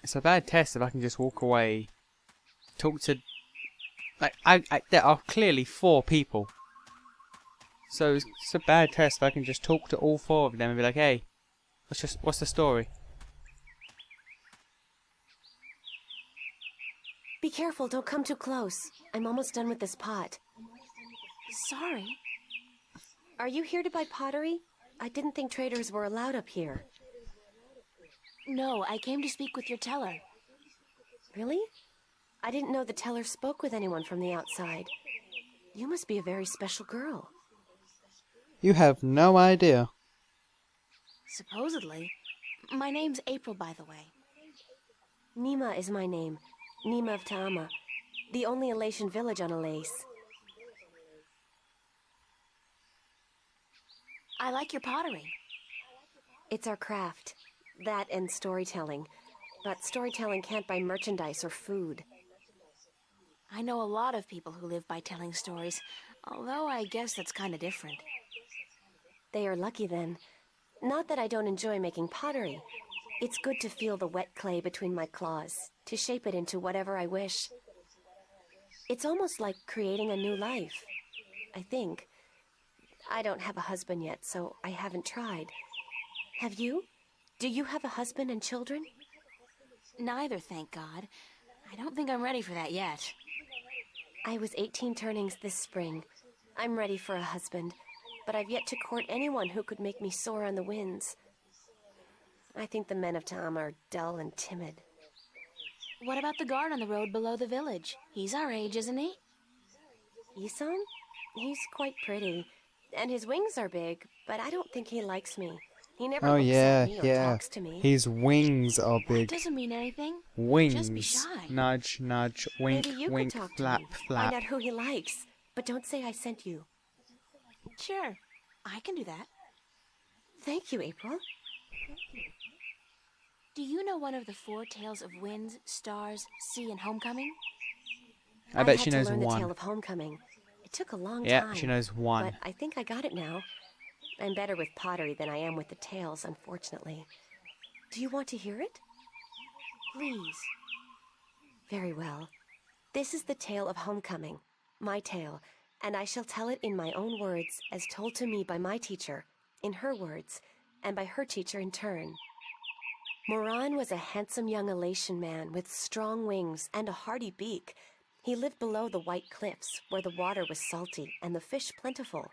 It's a bad test if I can just walk away, talk to... there are clearly 4 people. So it's a bad test if I can just talk to all 4 of them and be like, hey, what's the story? Be careful, don't come too close. I'm almost done with this pot. Sorry. Are you here to buy pottery? I didn't think traders were allowed up here. No, I came to speak with your teller. Really? I didn't know the teller spoke with anyone from the outside. You must be a very special girl. You have no idea. Supposedly. My name's April, by the way. Nima is my name. Nima of Ta'ama. The only Elation village on Elase. I like your pottery. It's our craft. That and storytelling. But storytelling can't buy merchandise or food. I know a lot of people who live by telling stories, although I guess that's kind of different. They are lucky then. Not that I don't enjoy making pottery. It's good to feel the wet clay between my claws, to shape it into whatever I wish. It's almost like creating a new life, I think. I don't have a husband yet, so I haven't tried. Have you? Do you have a husband and children? Neither, thank God. I don't think I'm ready for that yet. I was 18 turnings this spring. I'm ready for a husband, but I've yet to court anyone who could make me soar on the winds. I think the men of Ta'ama are dull and timid. What about the guard on the road below the village? He's our age, isn't he? Isan? He's quite pretty, and his wings are big, but I don't think he likes me. He never Oh looks at yeah, me or yeah. talks to me. His wings are That big. doesn't mean anything. Just be Wings. shy. Nudge, nudge, wink, Maybe you wink, could talk flap, to me. flap. Find out who he likes, but don't say I sent you. Sure, I can do that. Thank you, April. Do you know one of the 4 tales of winds, stars, sea, and homecoming? I bet she had knows to learn the one. tale of homecoming. It took a long Yeah, time. she knows one. But I think I got it now. I'm better with pottery than I am with the tales, unfortunately. Do you want to hear it? Please. Very well. This is the tale of homecoming, my tale, and I shall tell it in my own words as told to me by my teacher, in her words, and by her teacher in turn. Moran was a handsome young Elation man with strong wings and a hardy beak. He lived below the white cliffs, where the water was salty and the fish plentiful.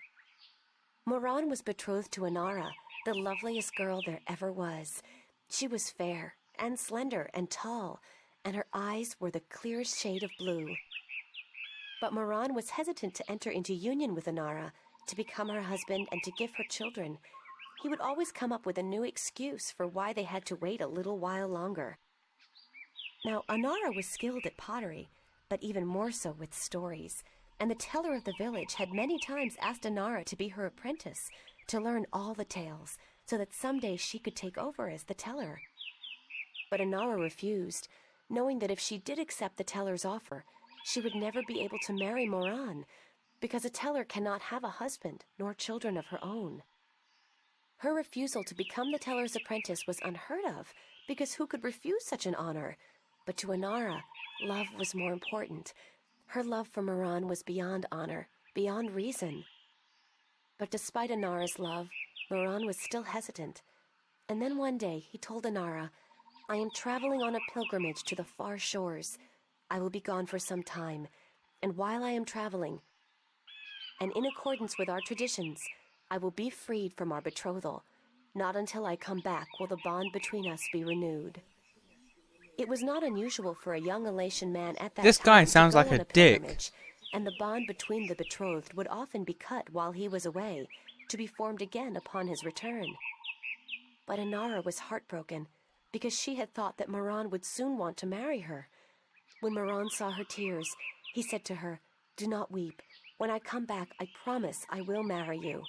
Moran was betrothed to Inara, the loveliest girl there ever was. She was fair and slender and tall, and her eyes were the clearest shade of blue. But Moran was hesitant to enter into union with Inara, to become her husband and to give her children. He would always come up with a new excuse for why they had to wait a little while longer. Now, Inara was skilled at pottery, but even more so with stories, and the teller of the village had many times asked Inara to be her apprentice, to learn all the tales, so that someday she could take over as the teller. But Inara refused, knowing that if she did accept the teller's offer, she would never be able to marry Moran, because a teller cannot have a husband nor children of her own. Her refusal to become the teller's apprentice was unheard of, because who could refuse such an honor? But to Inara, love was more important. Her love for Moran was beyond honor, beyond reason. But despite Inara's love, Moran was still hesitant. And then one day he told Inara, "I am traveling on a pilgrimage to the far shores. I will be gone for some time, and while I am traveling, and in accordance with our traditions, I will be freed from our betrothal. Not until I come back will the bond between us be renewed." It was not unusual for a young Elation man at that This time guy to sounds go like on a a dick. pilgrimage, and the bond between the betrothed would often be cut while he was away, to be formed again upon his return. But Inara was heartbroken, because she had thought that Moran would soon want to marry her. When Moran saw her tears, he said to her, "Do not weep. When I come back, I promise I will marry you.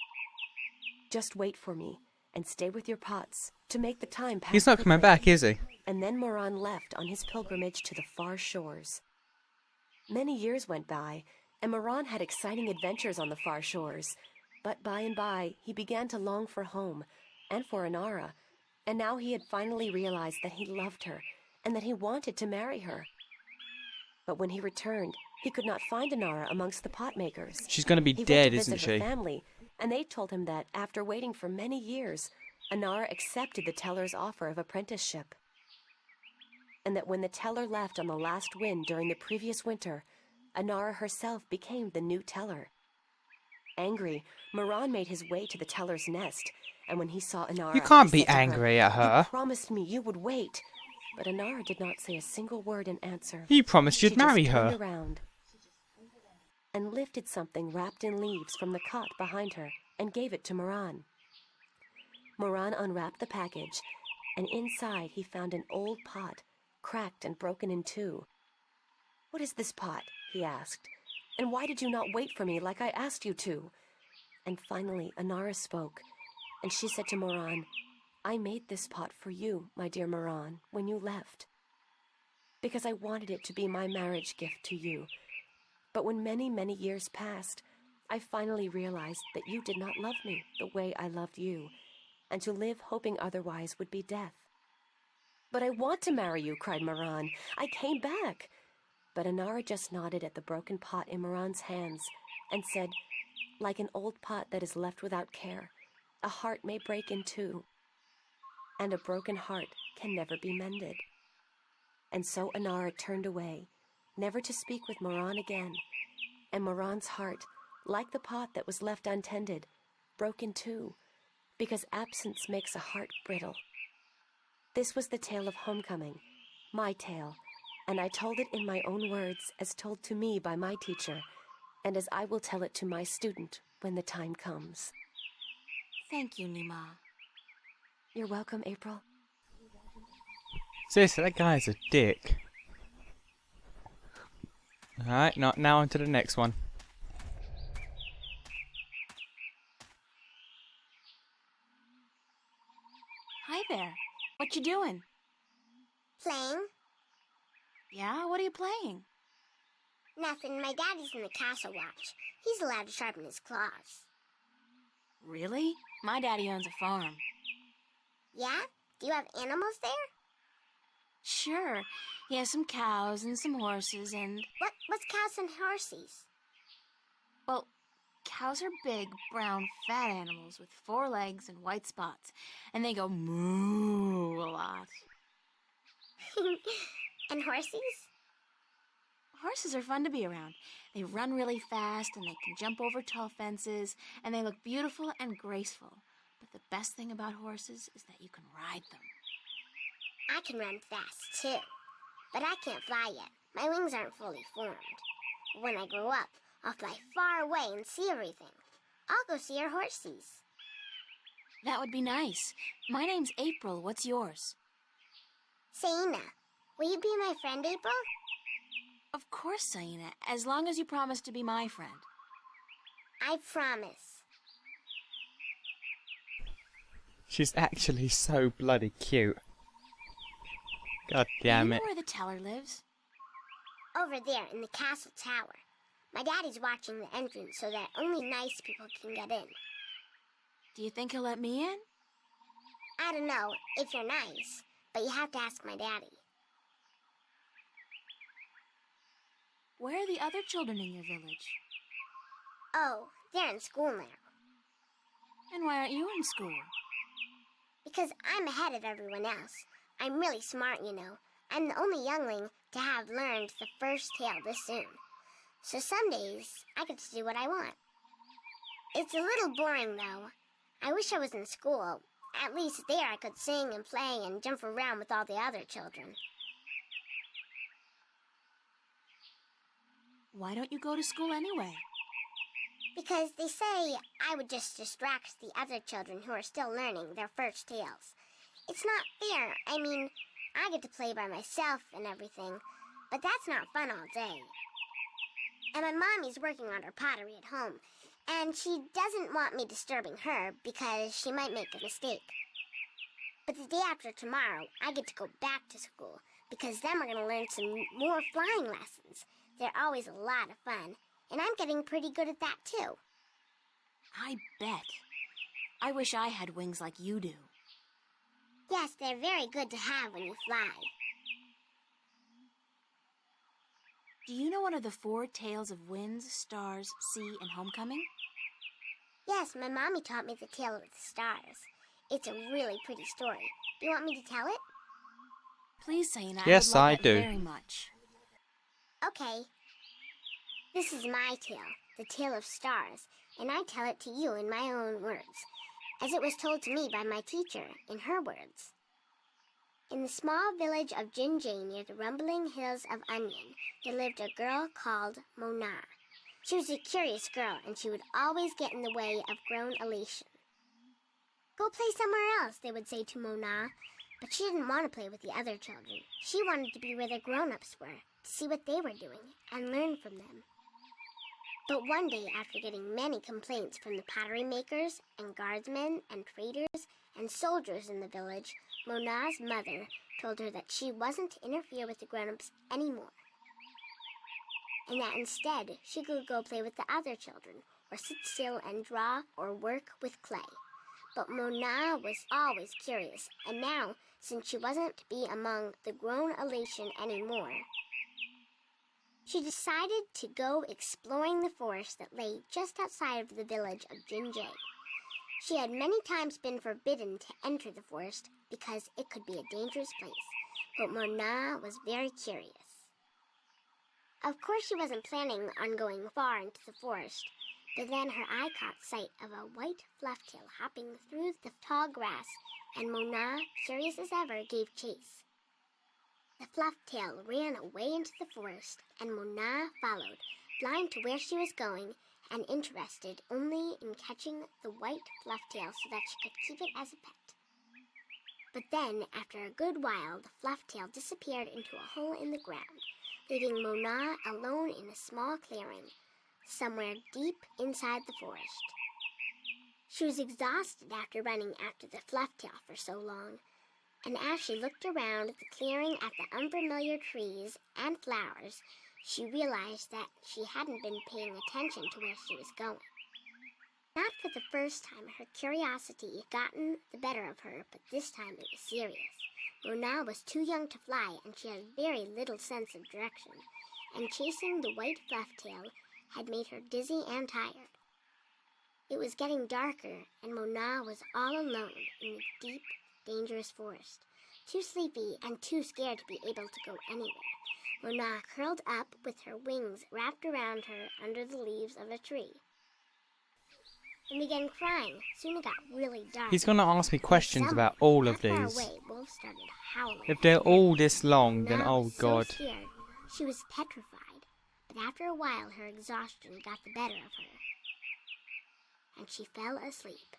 Just wait for me, and stay with your pots, to make the time pass He's not coming quickly." back, is he? And then Moran left on his pilgrimage to the far shores. Many years went by, and Moran had exciting adventures on the far shores. But by and by, he began to long for home, and for Inara, and now he had finally realized that he loved her, and that he wanted to marry her. But when he returned, he could not find Anara amongst the pot makers. She's going to be He dead, went to isn't visit her she? family, and they told him that, after waiting for many years, Anara accepted the teller's offer of apprenticeship. And that when the teller left on the last wind during the previous winter, Anara herself became the new teller. Angry, Moran made his way to the teller's nest, and when he saw Anara, You can't he be said to her, angry at "You her. promised me you would wait." But Anara did not say a single word in answer. You promised you'd She marry just turned her. around and lifted something wrapped in leaves from the cot behind her and gave it to Moran. Moran unwrapped the package, and inside he found an old pot, cracked and broken in two. "What is this pot?" he asked. "And why did you not wait for me like I asked you to?" And finally Anara spoke, and she said to Moran, "I made this pot for you, my dear Moran, when you left, because I wanted it to be my marriage gift to you. But when many, many years passed, I finally realized that you did not love me the way I loved you, and to live hoping otherwise would be death." "But I want to marry you," cried Moran. "I came back." But Anara just nodded at the broken pot in Moran's hands and said, "Like an old pot that is left without care, a heart may break in two, and a broken heart can never be mended." And so Anara turned away, never to speak with Moran again, and Moran's heart, like the pot that was left untended, broke in two, because absence makes a heart brittle. This was the tale of homecoming, my tale, and I told it in my own words as told to me by my teacher, and as I will tell it to my student when the time comes. Thank you, Nima. You're welcome, April. Seriously, that guy's a dick. Alright, now on to the next one. Hi there. What you doing? Playing? Yeah, what are you playing? Nothing. My daddy's in the castle watch. He's allowed to sharpen his claws. Really? My daddy owns a farm. Yeah? Do you have animals there? Sure. He has some cows and some horses and... What's cows and horses? Well, cows are big, brown, fat animals with 4 legs and white spots. And they go moo a lot. And horses? Horses are fun to be around. They run really fast and they can jump over tall fences and they look beautiful and graceful. But the best thing about horses is that you can ride them. I can run fast, too. But I can't fly yet. My wings aren't fully formed. When I grow up, I'll fly far away and see everything. I'll go see our horses. That would be nice. My name's April. What's yours? Saina, will you be my friend, April? Of course, Saina, as long as you promise to be my friend. I promise. She's actually so bloody cute. God Do damn you it. know where the teller lives? Over there in the castle tower. My daddy's watching the entrance so that only nice people can get in. Do you think he'll let me in? I don't know if you're nice, but you have to ask my daddy. Where are the other children in your village? Oh, they're in school now. And why aren't you in school? Because I'm ahead of everyone else. I'm really smart, you know. I'm the only youngling to have learned the first tale this soon. So some days, I get to do what I want. It's a little boring, though. I wish I was in school. At least there I could sing and play and jump around with all the other children. Why don't you go to school anyway? Because they say I would just distract the other children who are still learning their first tales. It's not fair. I mean, I get to play by myself and everything, but that's not fun all day. And my mommy's working on her pottery at home, and she doesn't want me disturbing her because she might make a mistake. But the day after tomorrow, I get to go back to school because then we're going to learn some more flying lessons. They're always a lot of fun, and I'm getting pretty good at that too. I bet. I wish I had wings like you do. Yes, they're very good to have when you fly. Do you know one of the 4 tales of winds, stars, sea, and homecoming? Yes, my mommy taught me the tale of the stars. It's a really pretty story. Do you want me to tell it? Please, Saina, I would Yes, love I that do. very much. Okay. This is my tale, the tale of stars, and I tell it to you in my own words, as it was told to me by my teacher, in her words. In the small village of Jinjay near the rumbling hills of Onion, there lived a girl called Mona. She was a curious girl, and she would always get in the way of grown elation. Go play somewhere else, they would say to Mona, but she didn't want to play with the other children. She wanted to be where the grown-ups were, to see what they were doing, and learn from them. But one day, after getting many complaints from the pottery makers and guardsmen and traders and soldiers in the village, Mona's mother told her that she wasn't to interfere with the grown-ups anymore, and that instead she could go play with the other children, or sit still and draw or work with clay. But Mona was always curious, and now, since she wasn't to be among the grown elation anymore, she decided to go exploring the forest that lay just outside of the village of Jinjay. She had many times been forbidden to enter the forest because it could be a dangerous place, but Mona was very curious. Of course, she wasn't planning on going far into the forest, but then her eye caught sight of a white flufftail hopping through the tall grass, and Mona, curious as ever, gave chase. The flufftail ran away into the forest, and Mona followed, blind to where she was going and interested only in catching the white flufftail so that she could keep it as a pet. But then, after a good while, the flufftail disappeared into a hole in the ground, leaving Mona alone in a small clearing, somewhere deep inside the forest. She was exhausted after running after the flufftail for so long, and as she looked around the clearing at the unfamiliar trees and flowers, she realized that she hadn't been paying attention to where she was going. Not for the first time, her curiosity had gotten the better of her, but this time it was serious. Mona was too young to fly, and she had very little sense of direction, and chasing the white flufftail had made her dizzy and tired. It was getting darker, and Mona was all alone in the deep, dangerous forest, too sleepy and too scared to be able to go anywhere. Mona curled up with her wings wrapped around her under the leaves of a tree and began crying. Soon it got really dark. He's going to ask me questions Somewhere, about all not of far these. away, wolves started howling. If they're at her. all this long, then Mona oh was so god. scared, she was petrified. But after a while, her exhaustion got the better of her, and she fell asleep.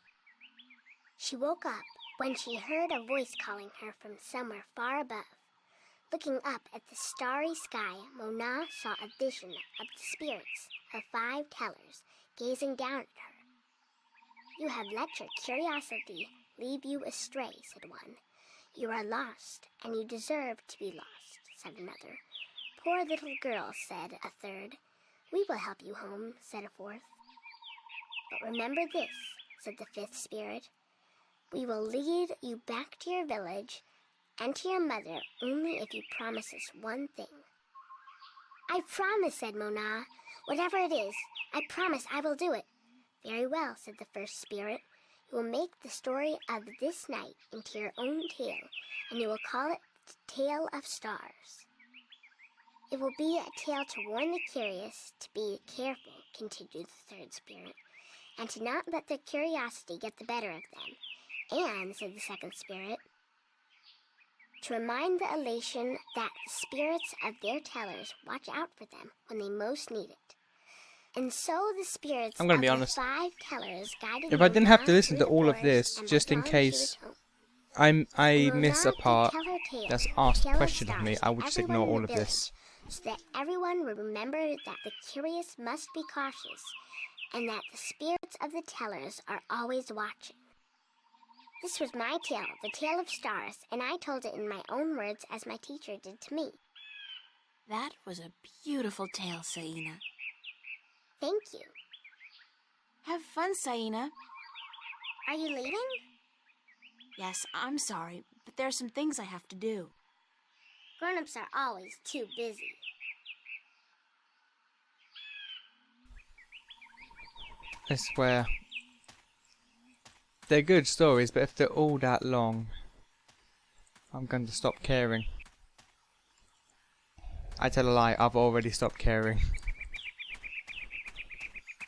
She woke up when she heard a voice calling her from somewhere far above. Looking up at the starry sky, Mona saw a vision of the spirits of 5 tellers gazing down at her. "You have let your curiosity lead you astray," said one. "You are lost, and you deserve to be lost," said another. "Poor little girl," said a third. "We will help you home," said a fourth. "But remember this," said the 5th spirit. "We will lead you back to your village and to your mother only if you promise us one thing." "I promise," said Mona. "Whatever it is, I promise I will do it." "Very well," said the 1st spirit. "You will make the story of this night into your own tale, and you will call it the Tale of Stars." "It will be a tale to warn the curious to be careful," continued the 3rd spirit, "and to not let their curiosity get the better of them. And," said the 2nd spirit, "to remind the elation that the spirits of their tellers watch out for them when they most need it." And so the spirits I'm gonna of be the honest. 5 tellers guided If I didn't have to Mona listen through to the all of forest, this, and just by in dawn she case was home. I Mona miss a did part tell her tale, that's the asked a tale of question of me, stars, I to would just everyone ignore in all the of this. village, so that everyone would remember that the curious must be cautious, and that the spirits of the tellers are always watching. This was my tale, the Tale of Stars, and I told it in my own words as my teacher did to me. That was a beautiful tale, Saina. Thank you. Have fun, Saina. Are you leaving? Yes, I'm sorry, but there are some things I have to do. Grown-ups are always too busy. I swear. They're good stories, but if they're all that long, I'm going to stop caring. I tell a lie, I've already stopped caring.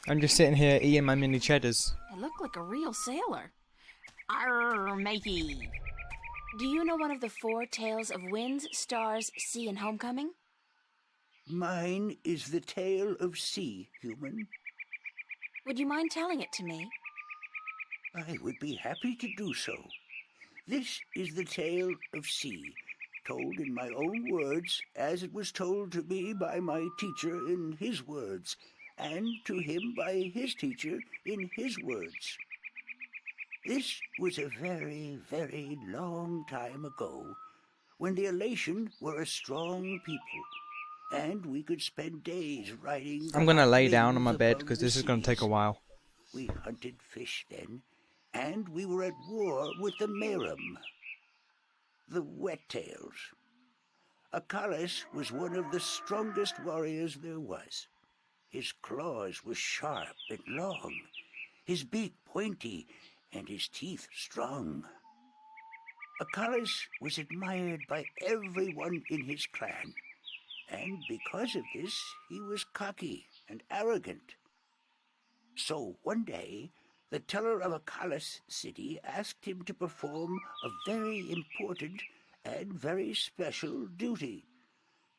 I'm just sitting here eating my mini cheddars. I look like a real sailor. Arr, matey. Do you know one of the 4 tales of winds, stars, sea, and homecoming? Mine is the tale of sea, human. Would you mind telling it to me? I would be happy to do so. This is the tale of sea, told in my own words, as it was told to me by my teacher in his words, and to him by his teacher in his words. This was a very, very long time ago, when the Elation were a strong people, and we could spend days riding. I'm going to lay down on my winds bed above because the this is going to take a seas. while. We hunted fish then, and we were at war with the Merum, the Wet-tails. Achilles was one of the strongest warriors there was. His claws were sharp and long, his beak pointy, and his teeth strong. Achilles was admired by everyone in his clan, and because of this he was cocky and arrogant. So one day, the teller of Achilles' city asked him to perform a very important and very special duty,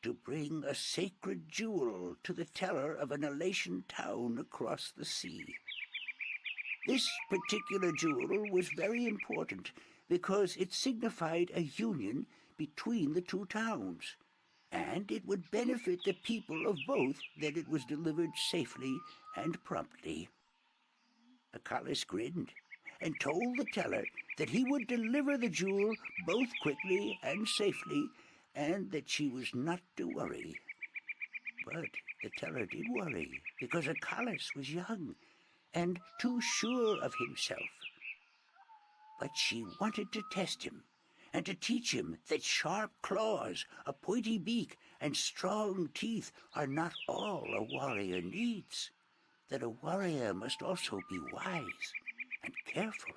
to bring a sacred jewel to the teller of an Elation town across the sea. This particular jewel was very important because it signified a union between the 2 towns, and it would benefit the people of both that it was delivered safely and promptly. Achilles grinned and told the teller that he would deliver the jewel both quickly and safely, and that she was not to worry. But the teller did worry, because Achilles was young and too sure of himself. But she wanted to test him, and to teach him that sharp claws, a pointy beak, and strong teeth are not all a warrior needs, that a warrior must also be wise and careful.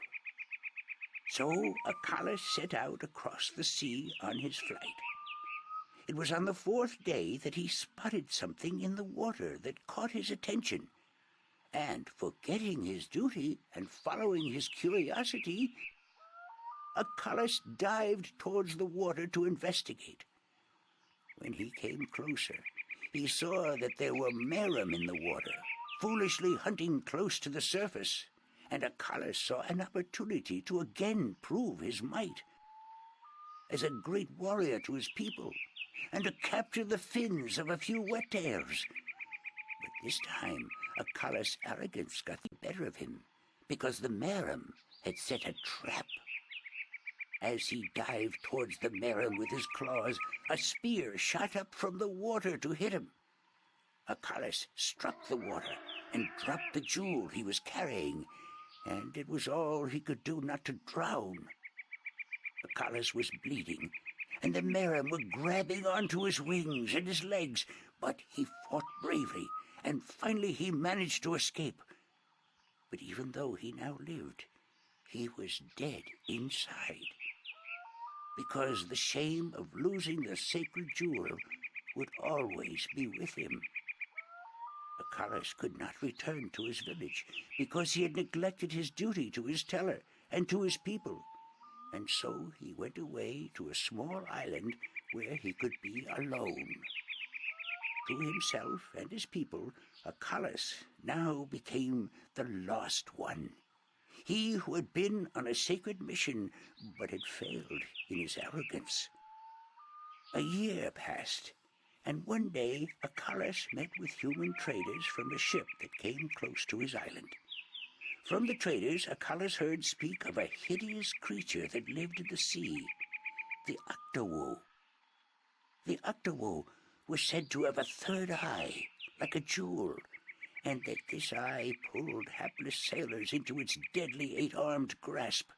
So Achilles set out across the sea on his flight. It was on the 4th day that he spotted something in the water that caught his attention, and forgetting his duty and following his curiosity, Achilles dived towards the water to investigate. When he came closer, he saw that there were Merum in the water, foolishly hunting close to the surface, and Achilles saw an opportunity to again prove his might as a great warrior to his people, and to capture the fins of a few Wet-tails. But this time, Achilles' arrogance got the better of him, because the Merum had set a trap. As he dived towards the Merum with his claws, a spear shot up from the water to hit him. Achilles struck the water and dropped the jewel he was carrying, and it was all he could do not to drown. Achilles was bleeding, and the Merum were grabbing onto his wings and his legs, but he fought bravely, and finally he managed to escape. But even though he now lived, he was dead inside, because the shame of losing the sacred jewel would always be with him. Achilles could not return to his village, because he had neglected his duty to his teller and to his people, and so he went away to a small island where he could be alone. To himself and his people, Achilles now became the lost one. He who had been on a sacred mission, but had failed in his arrogance. A year passed, and one day Achilles met with human traders from a ship that came close to his island. From the traders, Achilles heard speak of a hideous creature that lived in the sea, the Octowoe. The Octowoe was said to have a 3rd eye, like a jewel, and that this eye pulled hapless sailors into its deadly 8-armed grasp.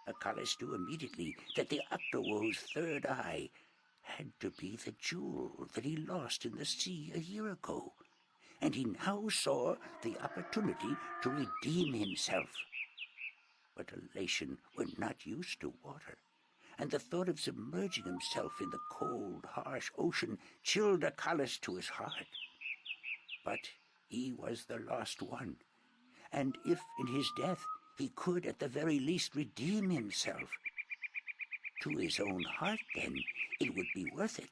Achilles knew immediately that the Octowoe's 3rd eye had to be the jewel that he lost in the sea a year ago, and he now saw the opportunity to redeem himself. But Elation were not used to water, and the thought of submerging himself in the cold, harsh ocean chilled Acalus to his heart. But he was the lost one, and if in his death he could at the very least redeem himself, to his own heart then it would be worth it.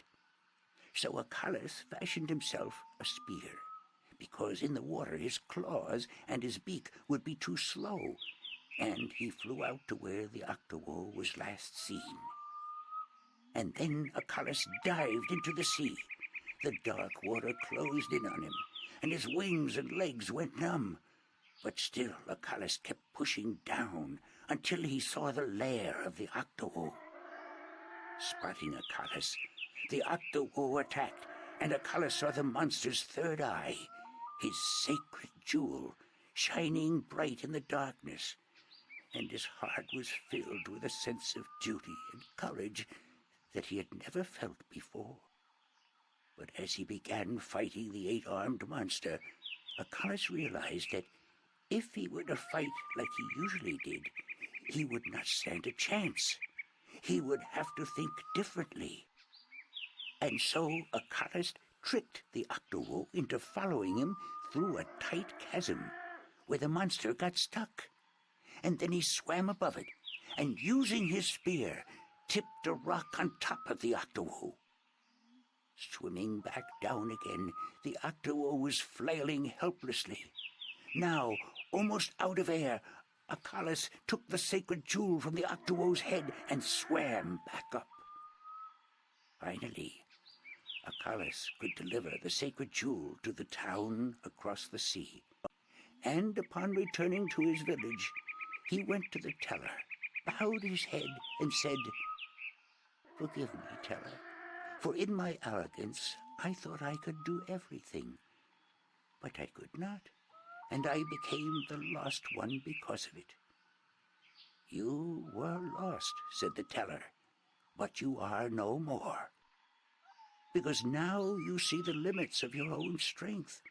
So Acalus fashioned himself a spear, because in the water his claws and his beak would be too slow, and he flew out to where the Octowoe was last seen. And then Acalus dived into the sea. The dark water closed in on him, and his wings and legs went numb. But still Acalus kept pushing down until he saw the lair of the Octowoe. Spotting Acalus, the Octowoe attacked, and Acalus saw the monster's third eye, his sacred jewel, shining bright in the darkness, and his heart was filled with a sense of duty and courage that he had never felt before. But as he began fighting the eight-armed monster, Acalus realized that if he were to fight like he usually did, he would not stand a chance. He would have to think differently. And so Acalus tricked the Octowoe into following him through a tight chasm where the monster got stuck. And then he swam above it, and using his spear, tipped a rock on top of the Octowoe. Swimming back down again, the Octowoe was flailing helplessly. Now, almost out of air, Acalus took the sacred jewel from the Octowoe's head and swam back up. Finally, Acalus could deliver the sacred jewel to the town across the sea, and upon returning to his village, he went to the teller, bowed his head, and said, "Forgive me, teller, for in my arrogance I thought I could do everything. But I could not, and I became the lost one because of it." "You were lost," said the teller, "but you are no more. Because now you see the limits of your own strength,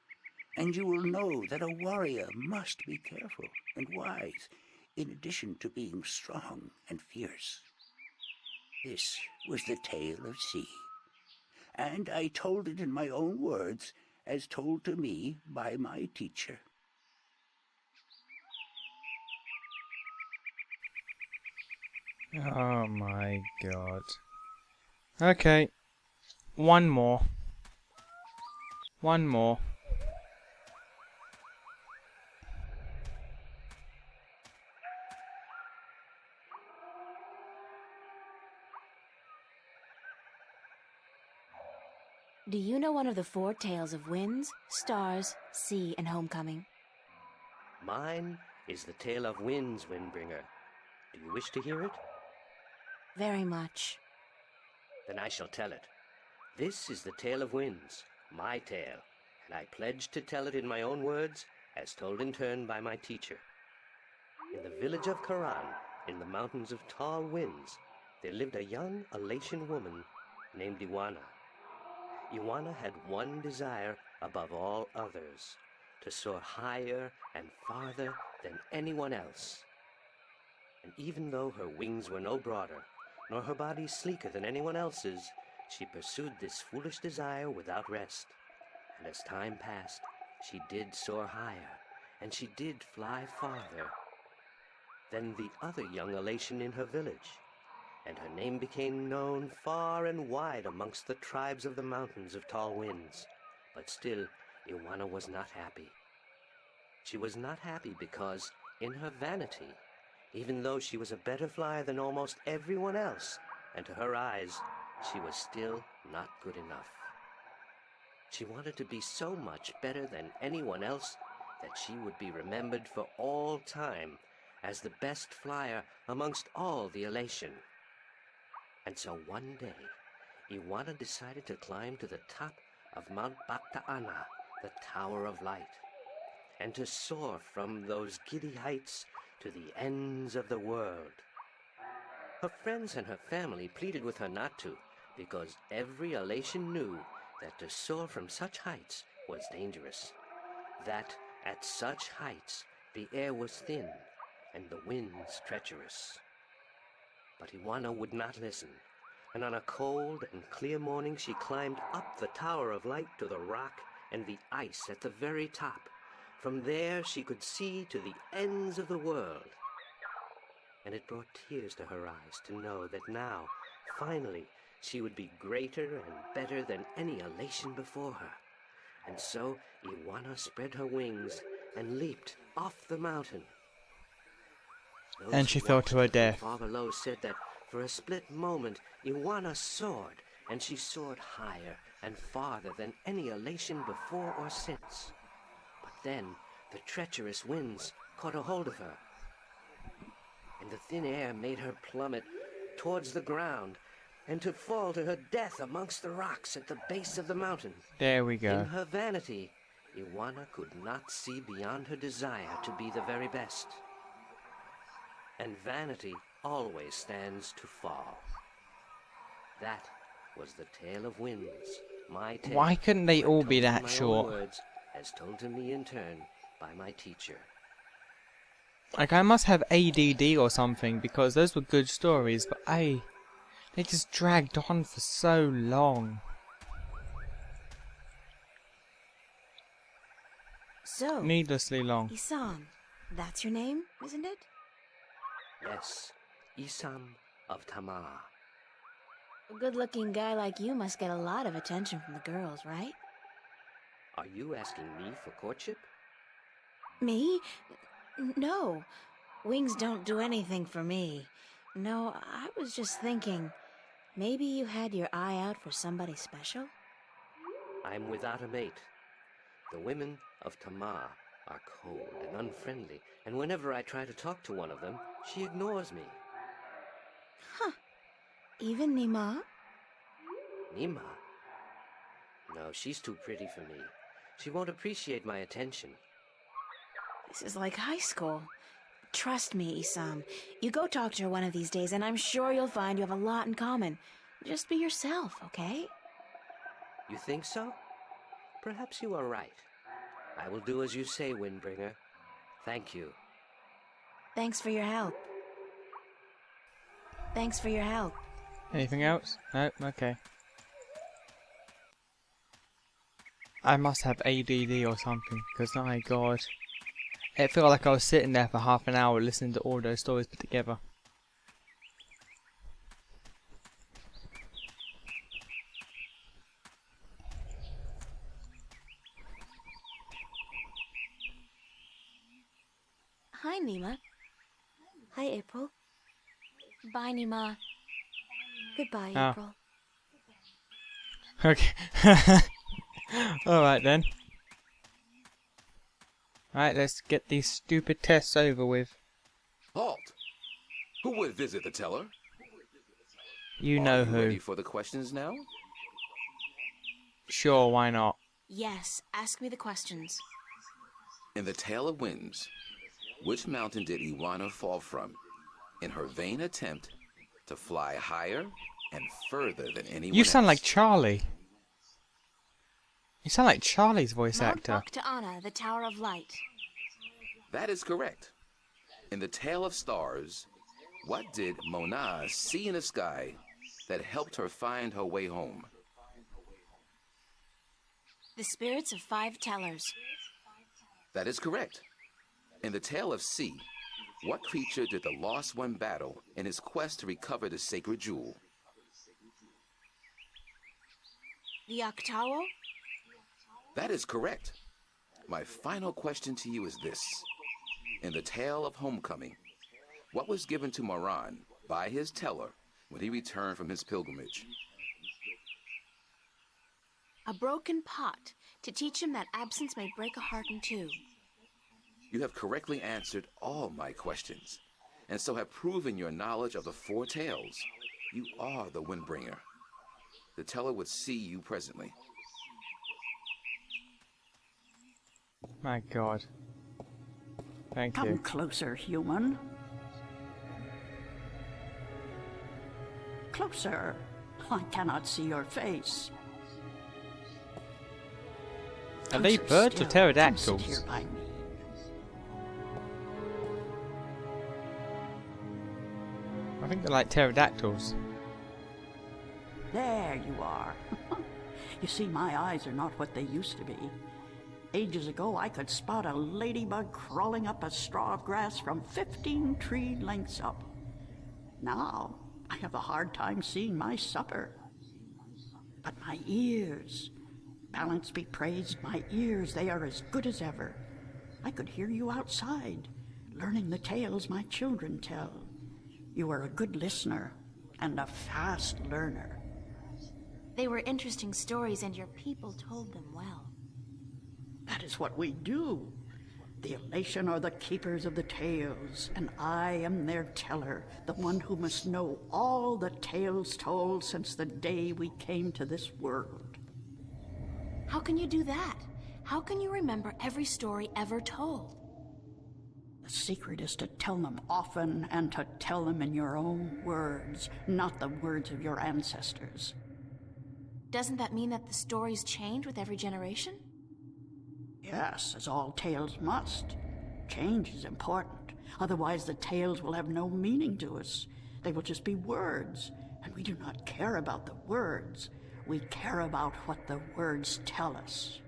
and you will know that a warrior must be careful and wise, in addition to being strong and fierce." This was the tale of sea, and I told it in my own words, as told to me by my teacher. Oh my god. Okay. One more. One more. Do you know one of the four tales of winds, stars, sea, and homecoming? Mine is the tale of winds, Windbringer. Do you wish to hear it? Very much. Then I shall tell it. This is the tale of winds, my tale, and I pledge to tell it in my own words, as told in turn by my teacher. In the village of Karan, in the mountains of tall winds, there lived a young Elation woman named Iwana. Iwana had one desire above all others, to soar higher and farther than anyone else. And even though her wings were no broader, nor her body sleeker than anyone else's, she pursued this foolish desire without rest. And as time passed, she did soar higher, and she did fly farther than the other young Elation in her village, and her name became known far and wide amongst the tribes of the mountains of tall winds. But still, Iwana was not happy. She was not happy because, in her vanity, even though she was a better flyer than almost everyone else, and to her eyes, she was still not good enough. She wanted to be so much better than anyone else that she would be remembered for all time as the best flyer amongst all the Elation. And so one day, Iwana decided to climb to the top of Mount Bakta'ana, the Tower of Light, and to soar from those giddy heights to the ends of the world. Her friends and her family pleaded with her not to, because every Elation knew that to soar from such heights was dangerous, that at such heights the air was thin and the winds treacherous. But Ioana would not listen, and on a cold and clear morning she climbed up the Tower of Light to the rock and the ice at the very top. From there she could see to the ends of the world. And it brought tears to her eyes to know that now, finally, she would be greater and better than any elation before her. And so Ioana spread her wings and leaped off the mountain. Those And she who fell watched to her her from death. far below said that for a split moment Ioana soared, and she soared higher and farther than any elation before or since. But then the treacherous winds caught a hold of her, and the thin air made her plummet towards the ground, and to fall to her death amongst the rocks at the base of the mountain. There we In go. her vanity, Ioana could not see beyond her desire to be the very best. And vanity always stands to fall. That was the tale of winds, my tale. Why couldn't they all told be in that my own short? words, as told to me in turn by my teacher. Like, I must have ADD or something, because those were good stories, but they just dragged on for so long. So, Needlessly long. Isam, that's your name, isn't it? Yes, Isam of Tamar. A good-looking guy like you must get a lot of attention from the girls, right? Are you asking me for courtship? Me? No. Wings don't do anything for me. No, I was just thinking, maybe you had your eye out for somebody special? I'm without a mate. The women of Tamar are cold and unfriendly, and whenever I try to talk to one of them, she ignores me. Huh. Even Nima? Nima? No, she's too pretty for me. She won't appreciate my attention. This is like high school. Trust me, Isam. You go talk to her one of these days, and I'm sure you'll find you have a lot in common. Just be yourself, okay? You think so? Perhaps you are right. I will do as you say, Windbringer. Thank you. Thanks for your help. Thanks for your help. Anything else? No? Okay. I must have ADD or something, because my god. It felt like I was sitting there for half an hour listening to all those stories put together. Hi, Nima. Hi, April. Bye, Nima. Goodbye, Oh. April. Okay. Alright then. Alright, let's get these stupid tests over with. Halt! Who would visit the teller? You know Are you who. ready for the questions now? Sure, why not? Yes, ask me the questions. In the Tale of Winds, which mountain did Ioana fall from in her vain attempt to fly higher and further than anyone You sound like else? Charlie. You sound like Charlie's voice Mount actor. Bactaana, the Tower of Light. That is correct. In the Tale of Stars, what did Mona see in the sky that helped her find her way home? The spirits of 5 tellers. That is correct. In the Tale of Sea, what creature did the Lost One battle in his quest to recover the sacred jewel? The Octawo? That is correct. My final question to you is this. In the Tale of Homecoming, what was given to Moran by his teller when he returned from his pilgrimage? A broken pot, to teach him that absence may break a heart in two. You have correctly answered all my questions, and so have proven your knowledge of the 4 tales. You are the Windbringer. The teller would see you presently. My god. Thank Come you. closer, human. Closer. I cannot see your face. Are Come they sit birds or still. pterodactyls? Come sit here by me. I think they're like pterodactyls. There you are. You see, my eyes are not what they used to be. Ages ago, I could spot a ladybug crawling up a straw of grass from 15 tree lengths up. Now, I have a hard time seeing my supper. But my ears, balance be praised, my ears, they are as good as ever. I could hear you outside, learning the tales my children tell. You are a good listener and a fast learner. They were interesting stories, and your people told them well. That is what we do. The IsNation are the keepers of the tales, and I am their teller, the one who must know all the tales told since the day we came to this world. How can you do that? How can you remember every story ever told? The secret is to tell them often and to tell them in your own words, not the words of your ancestors. Doesn't that mean that the stories change with every generation? Yes, as all tales must. Change is important. Otherwise, the tales will have no meaning to us. They will just be words, and we do not care about the words. We care about what the words tell us.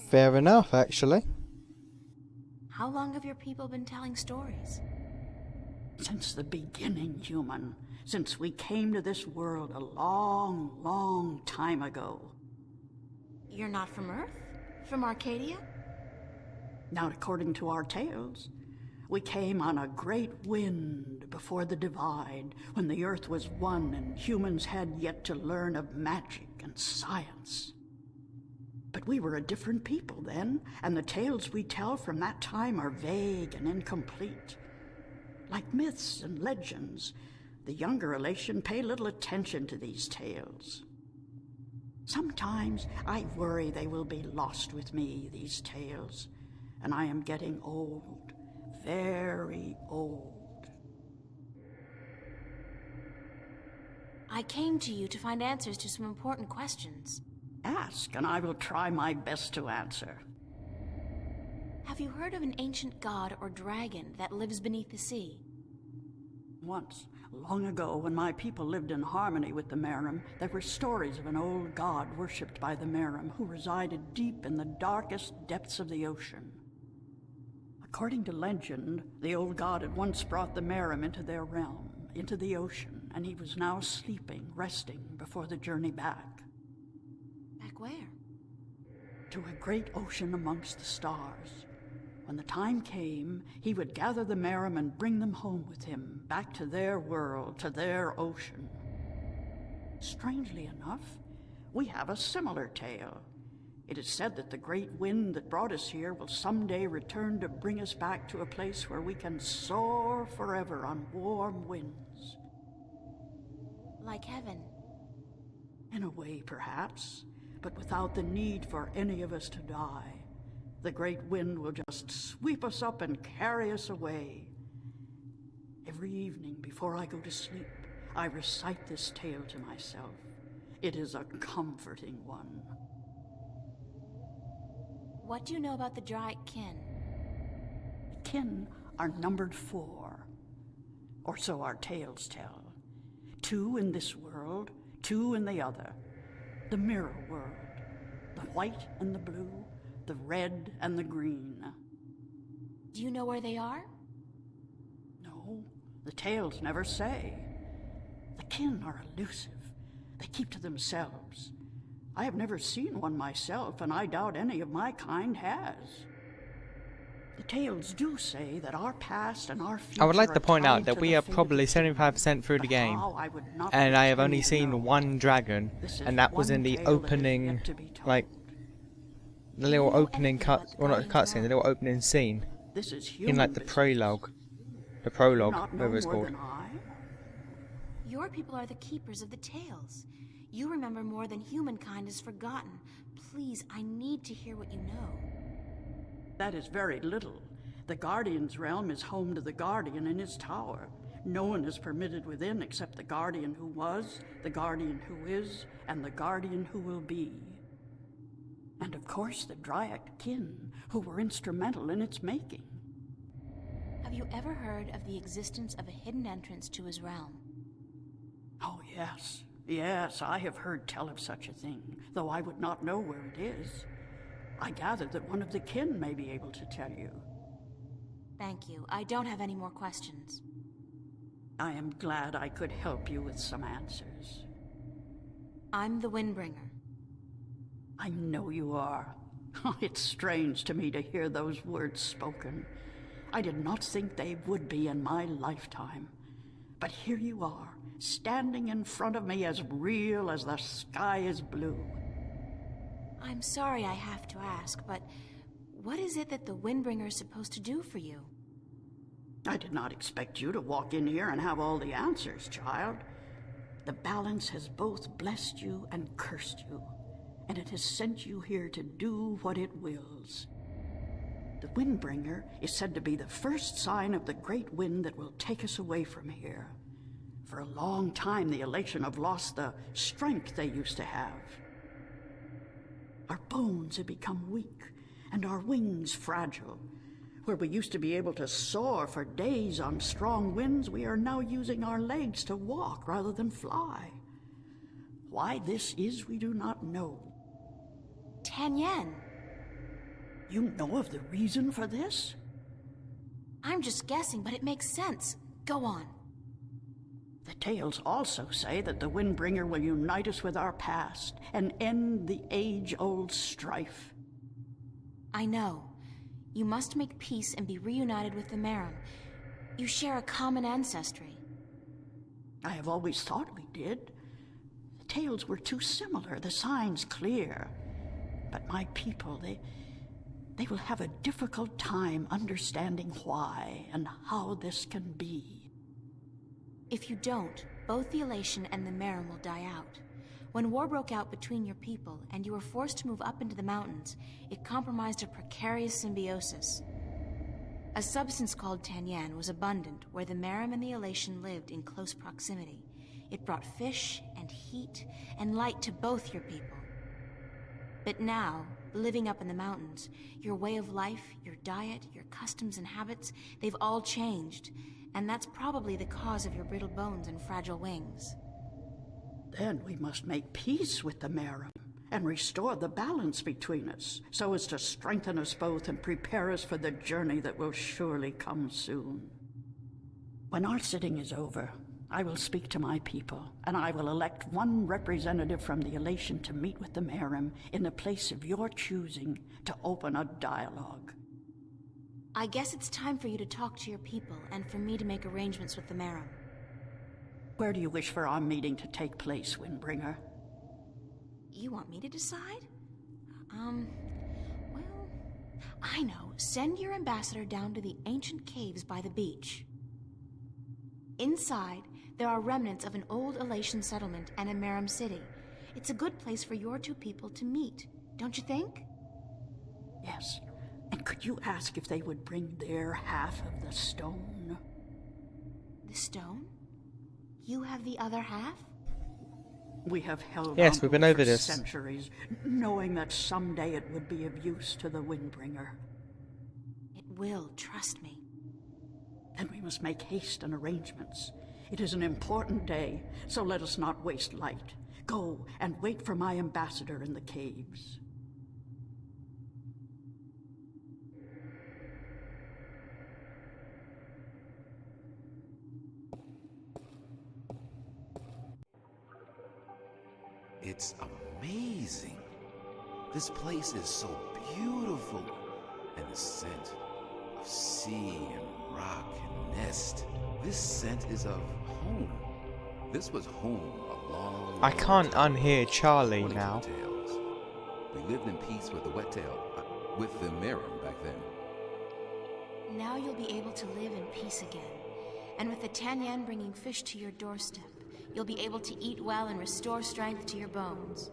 Fair enough, actually. How long have your people been telling stories? Since the beginning, human. Since we came to this world a long, long time ago. You're not from Earth? From Arcadia? Not according to our tales. We came on a great wind before the divide, when the earth was one and humans had yet to learn of magic and science. But we were a different people then, and the tales we tell from that time are vague and incomplete. Like myths and legends, the younger IsNation pay little attention to these tales. Sometimes I worry they will be lost with me, these tales, and I am getting old, very old. I came to you to find answers to some important questions. Ask, and I will try my best to answer. Have you heard of an ancient god or dragon that lives beneath the sea? Once, long ago, when my people lived in harmony with the Merim, there were stories of an old god worshipped by the Merim who resided deep in the darkest depths of the ocean. According to legend, the old god had once brought the Merim into their realm, into the ocean, and he was now sleeping, resting before the journey back. Back where? To a great ocean amongst the stars. When the time came, he would gather the Merim and bring them home with him, back to their world, to their ocean. Strangely enough, we have a similar tale. It is said that the great wind that brought us here will someday return to bring us back to a place where we can soar forever on warm winds. Like heaven. In a way, perhaps, but without the need for any of us to die. The great wind will just sweep us up and carry us away. Every evening before I go to sleep, I recite this tale to myself. It is a comforting one. What do you know about the Dry Kin? The kin are numbered 4, or so our tales tell. 2 in this world, 2 in the other. The mirror world, the white and the blue, the red and the green. Do you know where they are? No, the tales never say. The kin are elusive. They keep to themselves. I have never seen one myself, and I doubt any of my kind has. The tales do say that our past and our future I would like are to point tied out that to we the are fate of probably the kin. 75% through the But game, how I would not and I have only pretend to seen know. one dragon, This is and that was one in the tale that is opening, yet to be told. like, the little You know opening anything about cut, the well not Guardian's cutscene, the realm? little opening scene, This is in human like the business. prologue, You not know whatever it's more called. than I? Your people are the keepers of the tales. You remember more than humankind has forgotten. Please, I need to hear what you know. That is very little. The Guardian's realm is home to the Guardian in his tower. No one is permitted within except the Guardian who was, the Guardian who is, and the Guardian who will be. And of course the Dryad kin, who were instrumental in its making. Have you ever heard of the existence of a hidden entrance to his realm? Oh, yes. Yes, I have heard tell of such a thing, though I would not know where it is. I gather that one of the kin may be able to tell you. Thank you. I don't have any more questions. I am glad I could help you with some answers. I'm the Windbringer. I know you are. It's strange to me to hear those words spoken. I did not think they would be in my lifetime. But here you are, standing in front of me as real as the sky is blue. I'm sorry I have to ask, but what is it that the Windbringer is supposed to do for you? I did not expect you to walk in here and have all the answers, child. The balance has both blessed you and cursed you, and it has sent you here to do what it wills. The Windbringer is said to be the first sign of the great wind that will take us away from here. For a long time, the Elation have lost the strength they used to have. Our bones have become weak, and our wings fragile. Where we used to be able to soar for days on strong winds, we are now using our legs to walk rather than fly. Why this is, we do not know. Tanyan. You know of the reason for this? I'm just guessing, but it makes sense. Go on. The tales also say that the Windbringer will unite us with our past and end the age-old strife. I know. You must make peace and be reunited with the Merim. You share a common ancestry. I have always thought we did. The tales were too similar, the signs clear. But my people, they will have a difficult time understanding why and how this can be. If you don't, both the Elation and the Merim will die out. When war broke out between your people and you were forced to move up into the mountains, it compromised a precarious symbiosis. A substance called Tanyan was abundant where the Merim and the Elation lived in close proximity. It brought fish and heat and light to both your people. But now, living up in the mountains, your way of life, your diet, your customs and habits, they've all changed. And that's probably the cause of your brittle bones and fragile wings. Then we must make peace with the Merim and restore the balance between us, so as to strengthen us both and prepare us for the journey that will surely come soon. When our sitting is over, I will speak to my people, and I will elect one representative from the Elation to meet with the Merim in the place of your choosing to open a dialogue. I guess it's time for you to talk to your people and for me to make arrangements with the Merim. Where do you wish for our meeting to take place, Windbringer? You want me to decide? Well, I know. Send your ambassador down to the ancient caves by the beach. Inside, there are remnants of an old Elation settlement and a Merim city. It's a good place for your two people to meet, don't you think? Yes. And could you ask if they would bring their half of the stone? The stone? You have the other half? We have held Yes, on we've been to it over for this. centuries, knowing that someday it would be of use to the Windbringer. It will, trust me. Then we must make haste and arrangements. It is an important day, so let us not waste light. Go and wait for my ambassador in the caves. It's amazing. This place is so beautiful. And the scent of sea and rock and nest. This scent is of home. This was home a long, I long can't time unhear ago, Charlie according to now. the tales. We lived in peace with the Wet-tail, with the Merim back then. Now you'll be able to live in peace again. And with the Tanyan bringing fish to your doorstep, you'll be able to eat well and restore strength to your bones.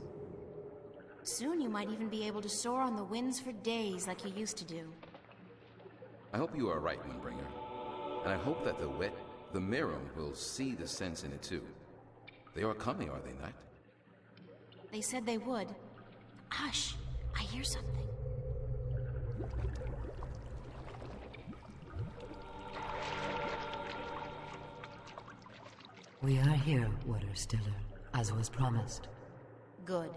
Soon you might even be able to soar on the winds for days like you used to do. I hope you are right, Windbringer. And I hope that the Merim will see the sense in it too. They are coming, are they not? They said they would. Hush! I hear something. We are here, Water Stiller, as was promised. Good.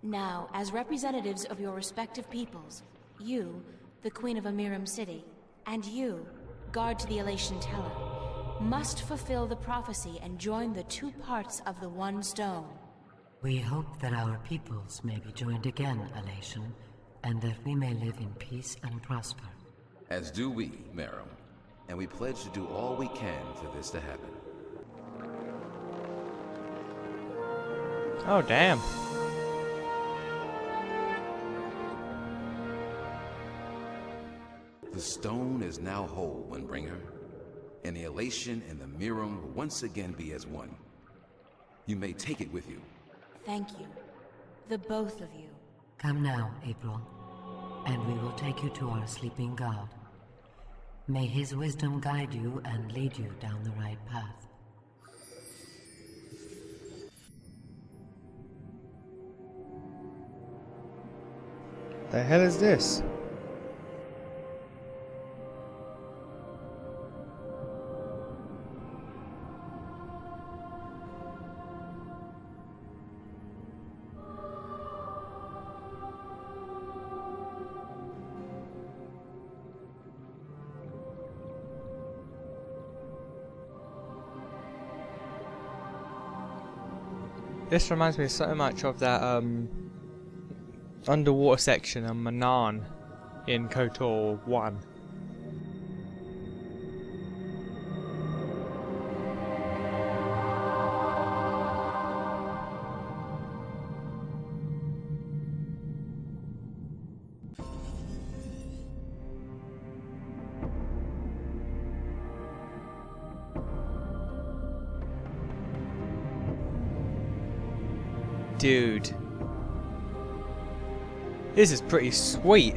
Now, as representatives of your respective peoples, you, the Queen of Amiram City, and you, guard to the Elation Teller, must fulfill the prophecy and join the two parts of the one stone. We hope that our peoples may be joined again, Elation, and that we may live in peace and prosper. As do we, Merim. And we pledge to do all we can for this to happen. Oh, damn. The stone is now whole, Windbringer, and the Elation and the Miram will once again be as one. You may take it with you. Thank you. The both of you. Come now, April, and we will take you to our sleeping god. May his wisdom guide you and lead you down the right path. The hell is this? This reminds me so much of that underwater section on Manan in KOTOR 1. Dude. This is pretty sweet.